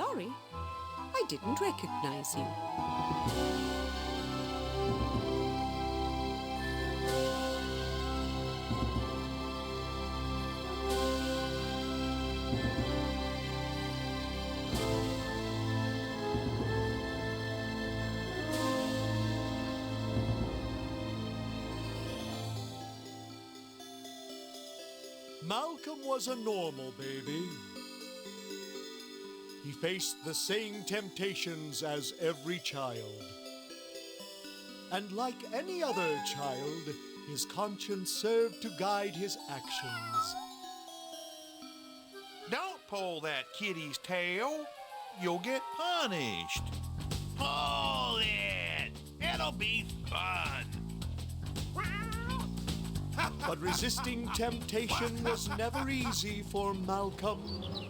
sorry. I didn't recognize you. Malcom was a normal baby. He faced the same temptations as every child. And like any other child, his conscience served to guide his actions. Don't pull that kitty's tail. You'll get punished. Pull it. It'll be fun. But resisting temptation was never easy for Malcom.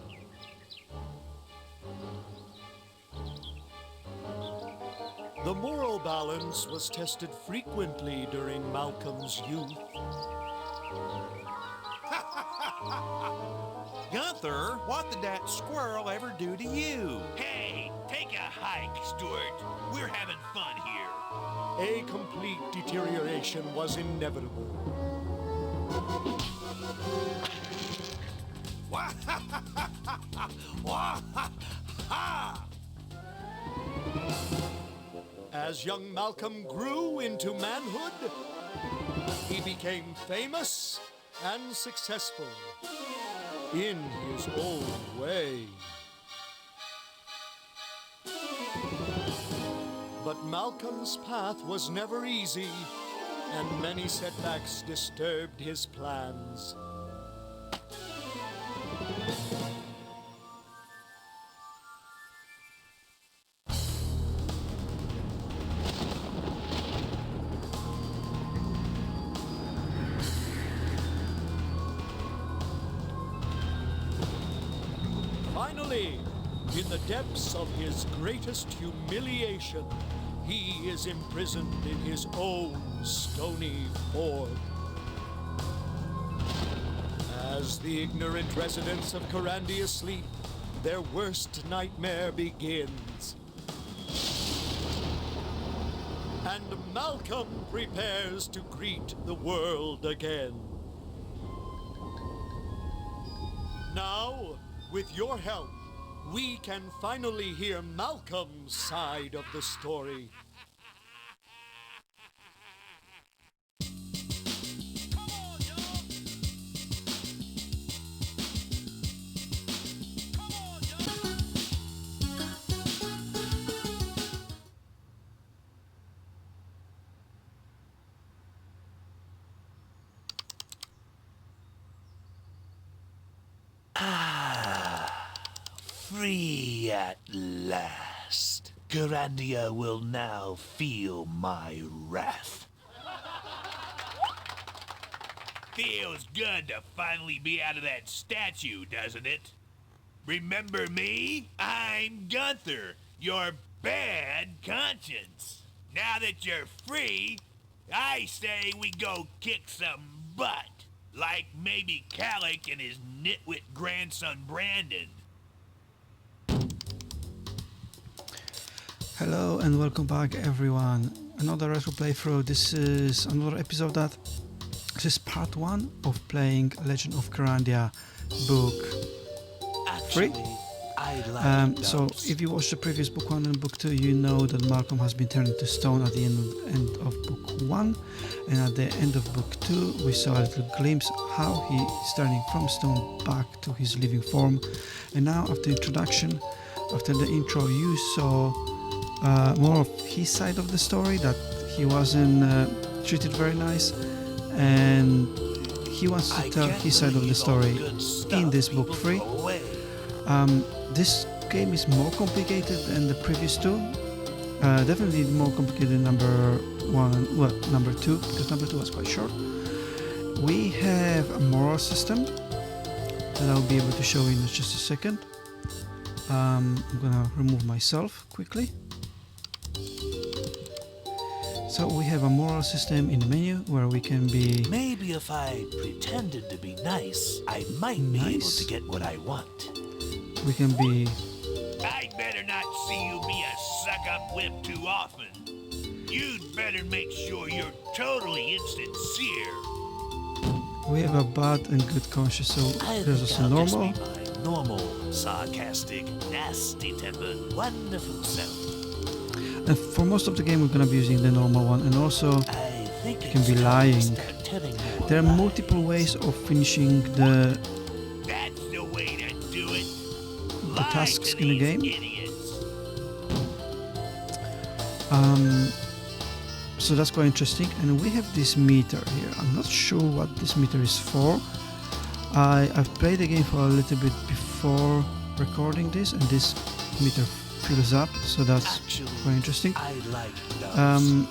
The moral balance was tested frequently during Malcolm's youth. Gunther, what did that squirrel ever do to you? Hey, take a hike, Stuart. We're having fun here. A complete deterioration was inevitable. As young Malcom grew into manhood, he became famous and successful in his own way. But Malcolm's path was never easy, and many setbacks disturbed his plans. Finally, in the depths of his greatest humiliation, he is imprisoned in his own stony form. As the ignorant residents of Kyrandia sleep, their worst nightmare begins. And Malcom prepares to greet the world again. Now, with your help, we can finally hear Malcolm's side of the story. Free at last. Kyrandia will now feel my wrath. Feels good to finally be out of that statue, doesn't it? Remember me? I'm Gunther, your bad conscience. Now that you're free, I say we go kick some butt. Like maybe Calic and his nitwit grandson Brandon. Hello and welcome back everyone. Another retro playthrough. This is another episode this is part 1 of playing Legend of Kyrandia book 3. So if you watched the previous book 1 and book 2, you know that Malcom has been turned into stone at the end of book 1, and at the end of book 2 we saw a little glimpse how he is turning from stone back to his living form. And now after the intro, you saw more of his side of the story, that he wasn't treated very nice, and he wants to tell his side of the story in this book 3. This game is more complicated than the previous two. Definitely more complicated than number 2, because number 2 was quite short. We have a moral system that I'll be able to show you in just a second. I'm gonna remove myself quickly. So we have a moral system in the menu where we can be... Maybe if I pretended to be nice, I might be able to get what I want. We can be I'd better not see you be a suck-up whip too often. You'd better make sure you're totally insincere. We have a bad and good conscience, so there's also normal. Normal, sarcastic, nasty-tempered, wonderful self. And for most of the game, we're gonna be using the normal one, and also you can be lying. There are multiple ways of finishing the That's the way to do it. the tasks in the game. Idiots. So that's quite interesting. And we have this meter here. I'm not sure what this meter is for. I've played the game for a little bit before recording this, and this meter fills up, so that's quite interesting. I like those.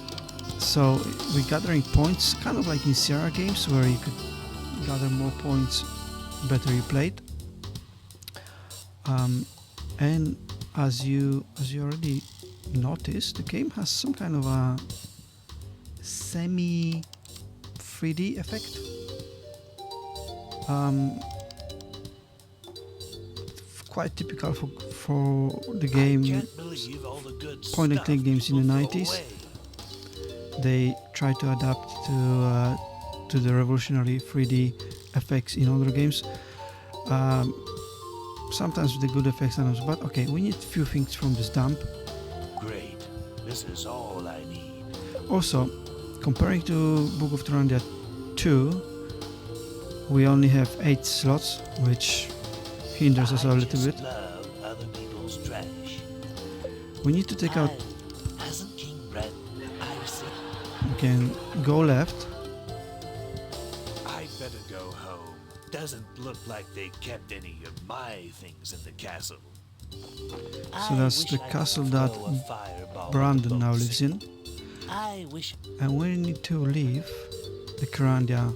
So we're gathering points, kind of like in Sierra games, where you could gather more points the better you played. And as you already noticed, the game has some kind of a semi 3D effect. Quite typical for the game, point and click games in the 90s. They try to adapt to the revolutionary 3D effects in other games. Sometimes with the good effects, but okay, we need a few things from this dump. Great. This is all I need. Also, comparing to Book of Kyrandia 2, we only have 8 slots, which hinders us a little bit. Love other people's trash. We need to take out. Hasn't King Brett? I see. We can go left. I better go home. Doesn't look like they kept any of my things in the castle. So that's the castle that Brandon now lives in. I wish And we need to leave the Kyrandia,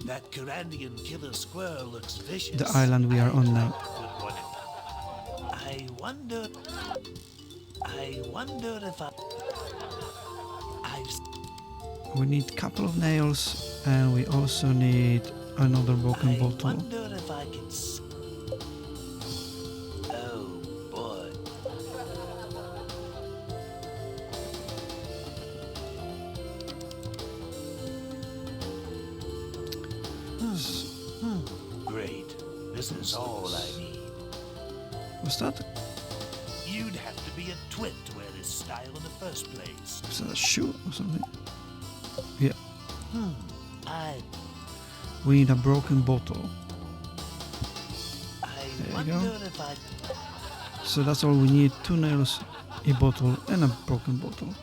that Kyrandian killer squirrel looks vicious. the island we are on now. I wonder if We need a couple of nails, and we also need another broken I bottle. wonder if I can oh boy. Great. This is all I need. What's that? You'd have to be a twit to wear this style in the first place. Is that a shoe or something? Yeah. We need a broken bottle. There you go. If I So that's all we need, 2 nails, a bottle and a broken bottle.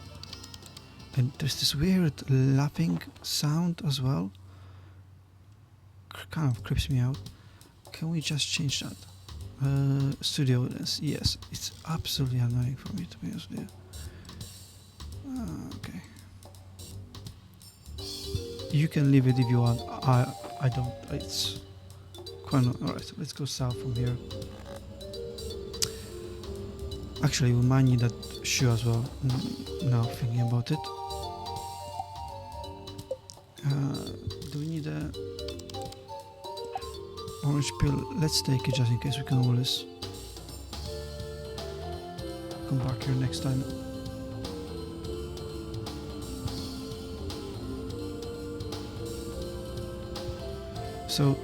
And there's this weird laughing sound as well. Kind of creeps me out. Can we just change that? Studio audience, yes. It's absolutely annoying for me, to be honest with you. Okay. You can leave it if you want. I don't. It's quite alright. Let's go south from here. Actually, we might need that shoe as well. Now thinking about it. Do we need a orange pill? Let's take it just in case we can always come back here next time. So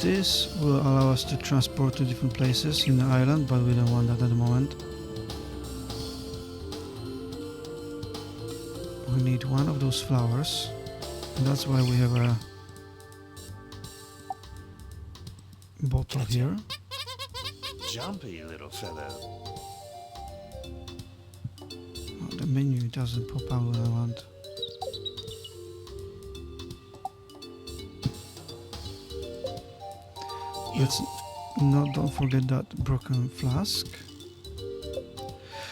this will allow us to transport to different places in the island, but we don't want that at the moment. We need one of those flowers, and that's why we have a bottle here. jumpy little fellow. Oh, the menu doesn't pop out what I want. Let's don't forget that broken flask.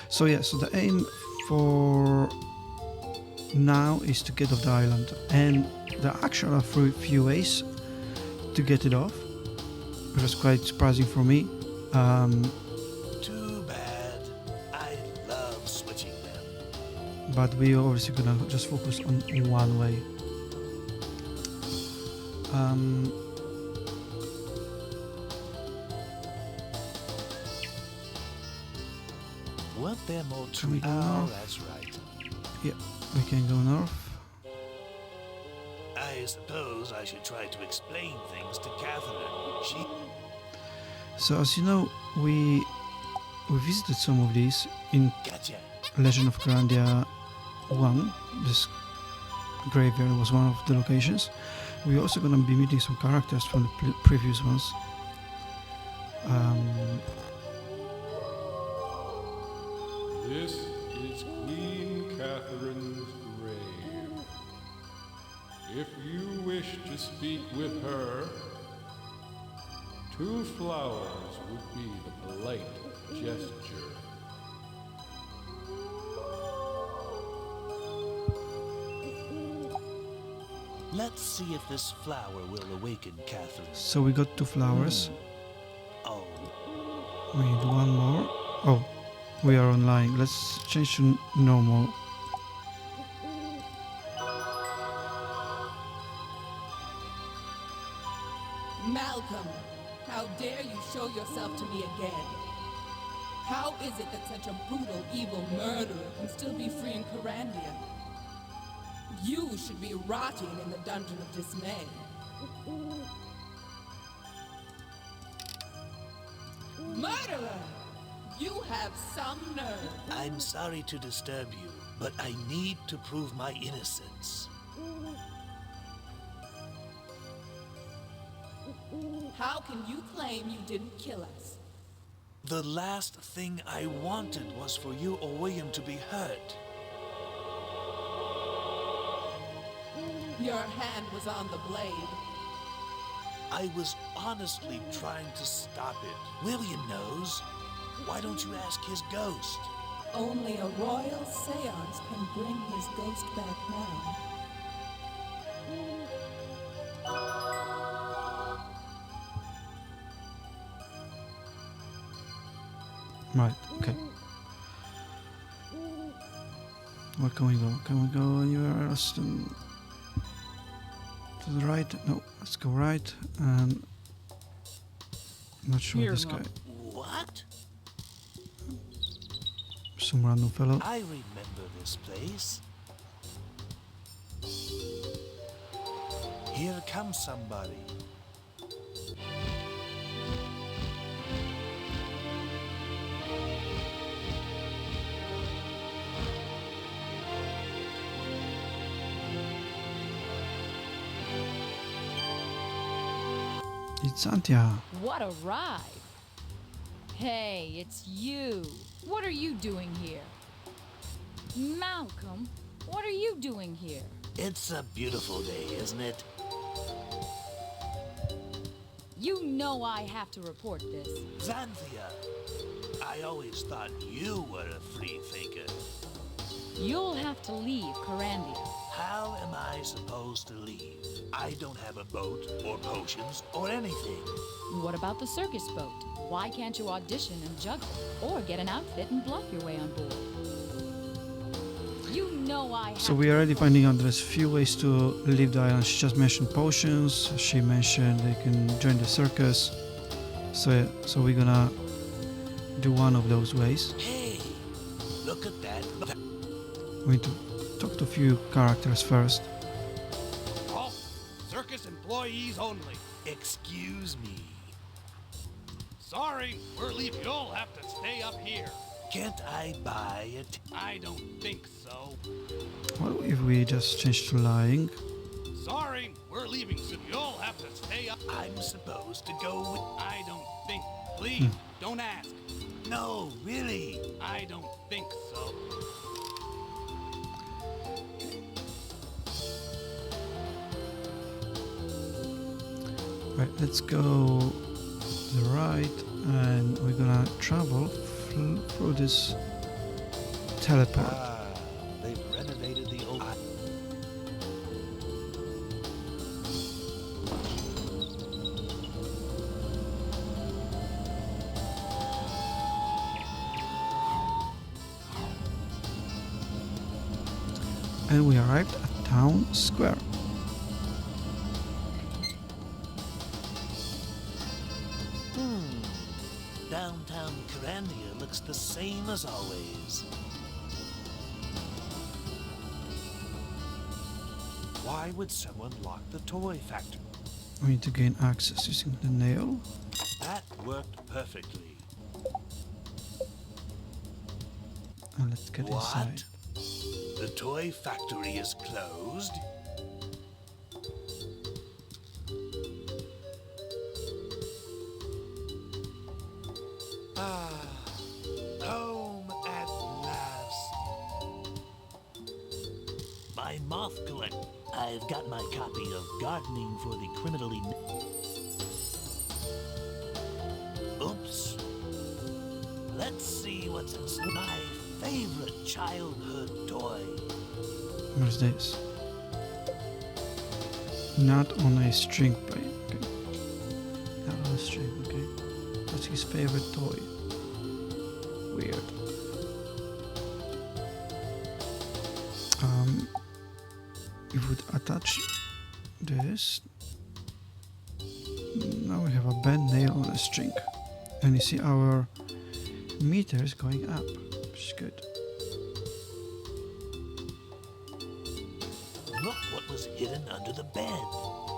So yeah, so the aim for now is to get off the island, and there are actually a few ways to get it off, which was quite surprising for me. Too bad. I love switching them. But we are obviously gonna just focus on one way. Want them more Can we trees? go Oh, north? that's right. Yeah, we can go north. I suppose I should try to explain things to Catherine. She... So as you know, we visited some of these in Gotcha. Legend of Kyrandia 1. This graveyard was one of the locations. We're also going to be meeting some characters from the previous ones. This is Queen Catherine's grave. If you wish to speak with her, 2 flowers would be the polite gesture. Let's see if this flower will awaken Catherine. So we got 2 flowers. Oh, We need 1 more. Oh, we are online. Let's change to normal. Malcolm, how dare you show yourself to me again? How is it that such a brutal, evil murderer can still be free in Kyrandia? You should be rotting in the Dungeon of Dismay. Murderer! You have some nerve. I'm sorry to disturb you, but I need to prove my innocence. How can you claim you didn't kill us? The last thing I wanted was for you or William to be hurt. Your hand was on the blade. I was honestly trying to stop it. William knows. Why don't you ask his ghost? Only a royal seance can bring his ghost back now. Right, okay. Where can we go? Can we go anywhere else to the right? No, let's go right. And not sure this guy. What? Some random fellow. I remember this place. Here comes somebody. It's Antia. What a ride! Hey, it's you. What are you doing here? Malcolm, what are you doing here? It's a beautiful day, isn't it? You know I have to report this. Xanthia, I always thought you were a free thinker. You'll have to leave Kyrandia. How am I supposed to leave? I don't have a boat or potions or anything. What about the circus boat? Why can't you audition and juggle? Or get an outfit and bluff your way on board? You know I have So we are already finding out there's few ways to leave the island. She just mentioned potions. She mentioned they can join the circus. So yeah, so we're gonna do one of those ways. Hey, look at that. We need to talk to a few characters first. Oh, circus employees only. Excuse me. Sorry, we're leaving. You'll have to stay up here. Can't I buy it? I don't think so. What if we just change to lying? Sorry, we're leaving soon. You'll have to stay up. I'm supposed to go with... I don't think. Please, don't ask. No, really. I don't think so. Right, let's go to the right, and we're gonna travel through this teleport. Ah, they've renovated the old... And we arrived at Town Square. Downtown Kyrandia looks the same as always. Why would someone lock the toy factory? We need to gain access using the nail. That worked perfectly. And let's get inside. The toy factory is closed? Home at last. My moth collect. I've got my copy of Gardening for the Criminally... Oops. Let's see what's in my favorite childhood toy. Where's this? Not on a string play. Okay. Not on a string, okay. What's his favorite toy? Weird. We would attach this. Now we have a bent nail on a string. And you see our meter is going up, which is good. Look what was hidden under the bed.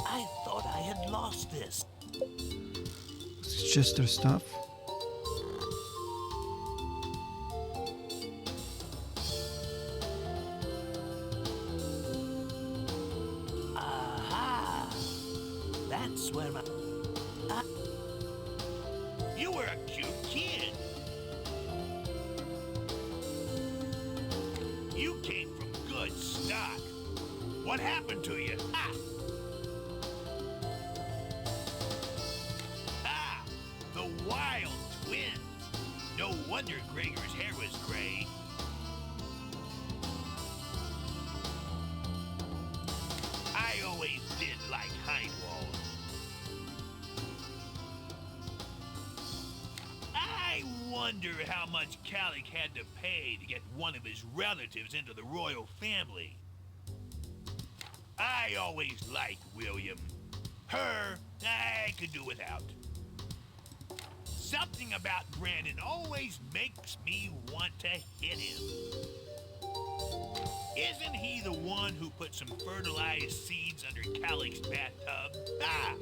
I thought I had lost this. It's just their stuff. Aha! That's where my... You were a cute kid. You came from good stock. What happened to you? Ha! Ah! The wild twins. No wonder Gregor's hair was gray. I always did like Hindwall. I wonder how much Calic had to pay to get one of his relatives into the royal family. I always liked William. Her, I could do without. Something about Brandon always makes me want to hit him. Isn't he the one who put some fertilized seeds under Calic's bathtub? Ah!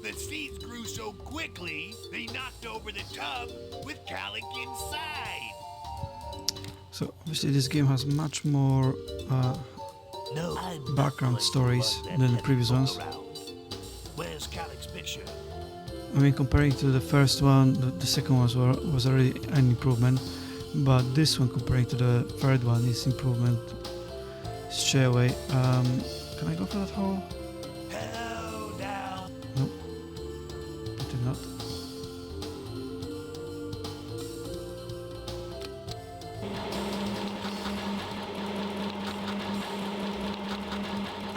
The seeds grew so quickly, they knocked over the tub with Calic inside. So obviously this game has much more No, I'm not background going to stories lug that than the heavy previous book ones. around. Where's Calic's picture? I mean, comparing to the first one, the second one was already an improvement, but this one comparing to the third one is improvement straight away. Can I go for that hole? Hell down. No, I did not.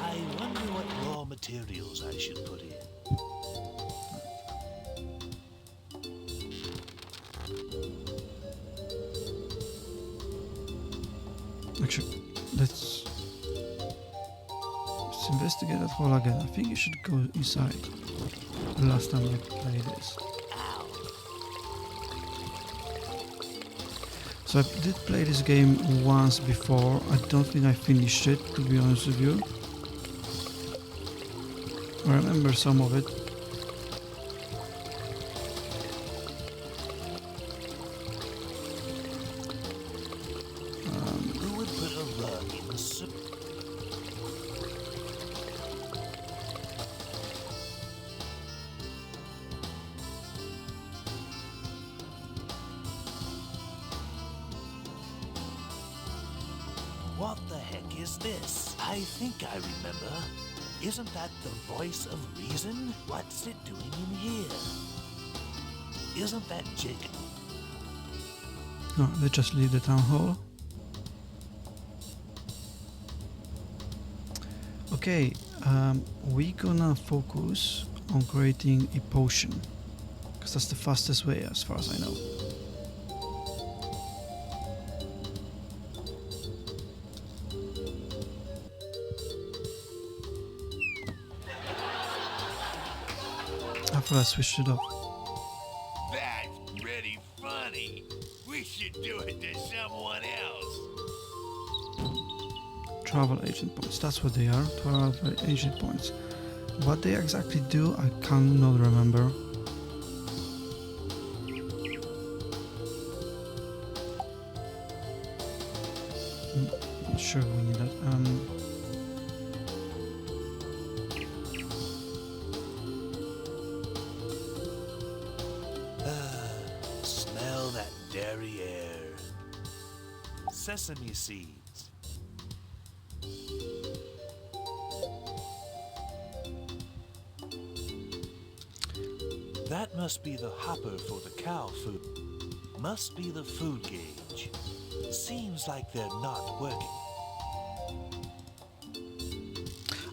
I wonder what raw materials I should put in. Actually, let's investigate that hole again. I think you should go inside. The last time I played this. Ow. So I did play this game once before. I don't think I finished it, to be honest with you. I remember some of it. Who would put a rug in the soup? What the heck is this? I think I remember. Isn't that the voice of reason? What's it doing in here? Isn't that Jacob? No, let's just leave the town hall. Okay, we're gonna focus on creating a potion, because that's the fastest way as far as I know. I thought I switched it up. That's Pretty funny. We should do it to someone else. Travel agent points, that's what they are. Travel agent points. What they exactly do, I cannot remember. Not sure we need that. Smell that dairy air. Sesame seeds. That must be the hopper for the cow food. Must be the food gauge. Seems like they're not working.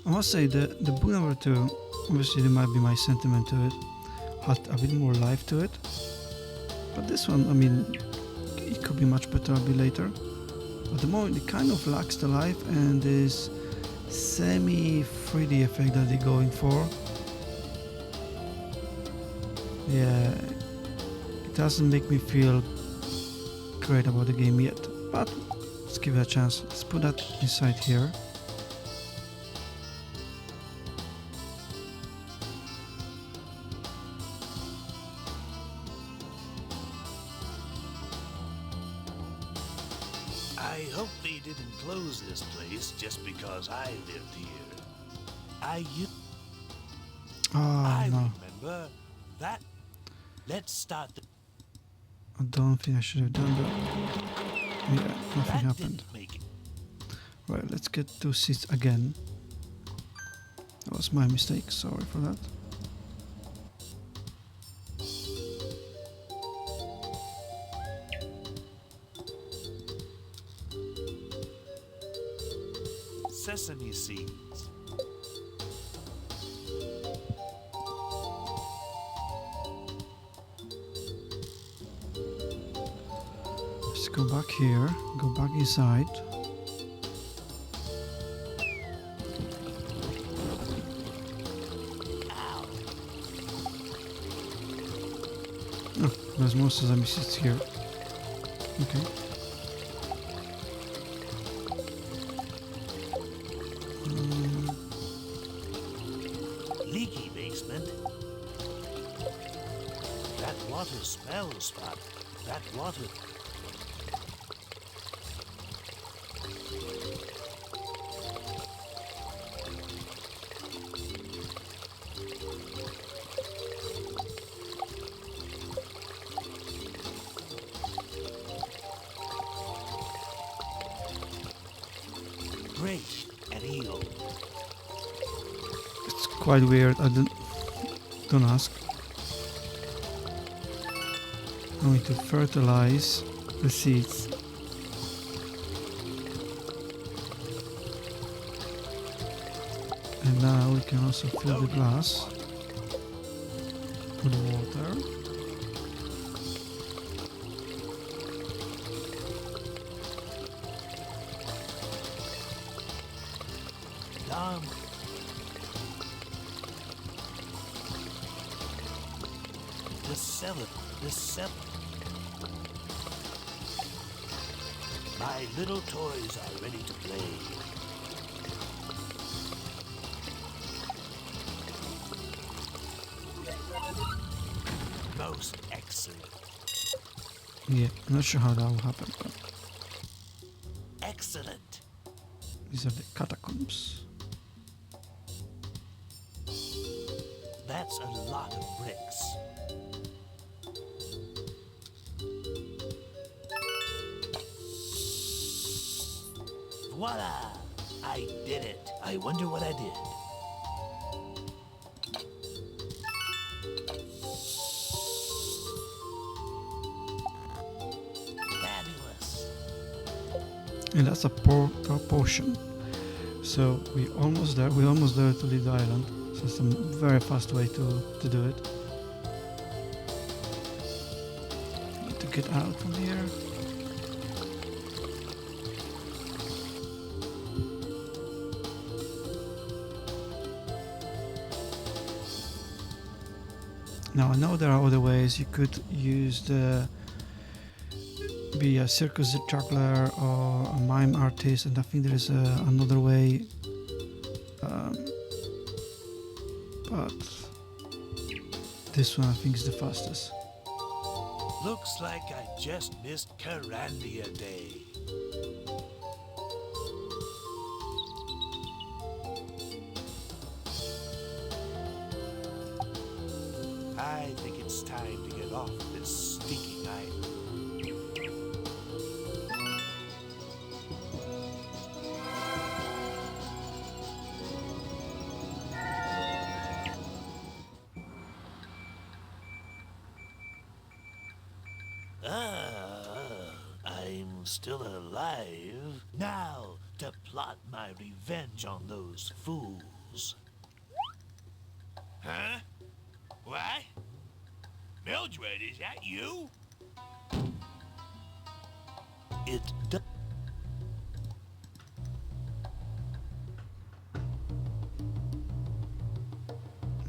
I must say the book number 2, obviously there might be my sentiment to it, had a bit more life to it. But this one, I mean, it could be much better a bit later. At the moment it kind of lacks the life and this semi-3D effect that they're going for. Yeah, it doesn't make me feel great about the game yet, but let's give it a chance. Let's put that inside here. I hope they didn't close this place just because I lived here. I No, remember that. Let's start the... I don't think I should have done that. Yeah, nothing That happened. didn't make it. Right, let's get those seats again. That was my mistake, sorry for that. Sesame seeds. Let's go back here, go back inside. Oh, there's more sesame seeds here. Okay. Leaky basement. That water smells, Spot. That water... Great, an eel. It's quite weird, don't ask. I'm going to fertilize the seeds. And now we can also fill the glass with water. Dom. The cellar. My little toys are ready to play. Most excellent. Yeah, I'm not sure how that will happen, but Excellent. these are the catacombs. That's a lot of bricks. Voila! I did it. I wonder what I did. Fabulous. And that's a potion. So we're almost there. We're almost there to leave the island. So it's a very fast way to do it. Need to get out from here. Now I know there are other ways. You could use be a circus juggler or a mime artist, and I think there is another way, but this one I think is the fastest. Looks like I just missed Kyrandia Day. I think it's time to get off this stinking island. I'm still alive. Now to plot my revenge on those fools. Huh? What? Mildred, is that you? It does.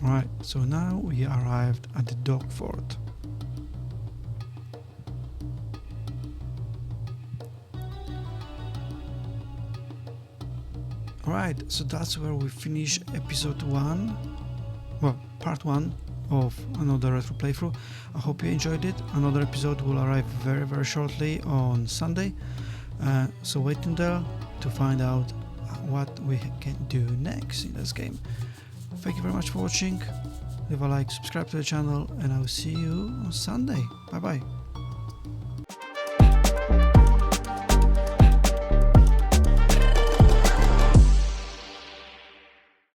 Right, so now we arrived at the dog fort. Alright, so that's where we finish episode 1, well, part 1 of another retro playthrough. I hope you enjoyed it. Another episode will arrive very, very shortly on Sunday, so wait until to find out what we can do next in this game. Thank you very much for watching. Leave a like, subscribe to the channel, and I will see you on Sunday. Bye bye.